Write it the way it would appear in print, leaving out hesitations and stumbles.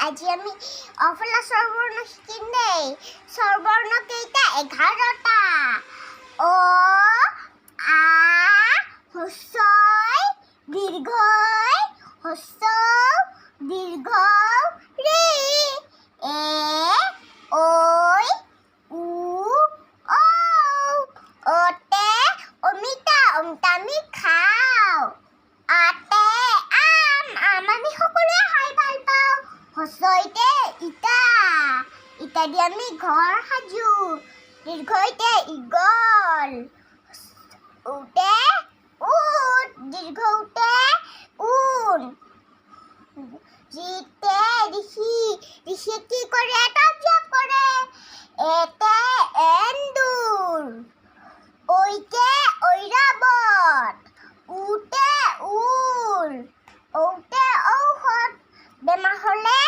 আজি আমি অফলা স্বৰবৰ্ণ শিকিম দেই। স্বৰবৰ্ণ কেইটা? 11টা। অ, আ, হ্ৰস্বই, দীৰ্ঘই, হ্ৰস্ব, দীৰ্ঘ, ঋ, এ, ঐ, উ, ঔ। অতে অমিতা, অমিতা আমি খাওঁ। আতে আম, আম আমি সকলোৱে খাই ভাল পাওঁ। হ্ৰস্বইতে ইটা, ইটা দি আমি ঘৰ সাজো। দীৰ্ঘইতে ঈগল, উতে উট, দীৰ্ঘ উতে উন। ঋতে ঋষি, ঋষিয়ে কি কৰে? তপ কৰে। এতে এন্দুৰ, ঐতে ঐৰাবত, উতে উল, ঔতে ঔষধ। বেমাৰ হ'লে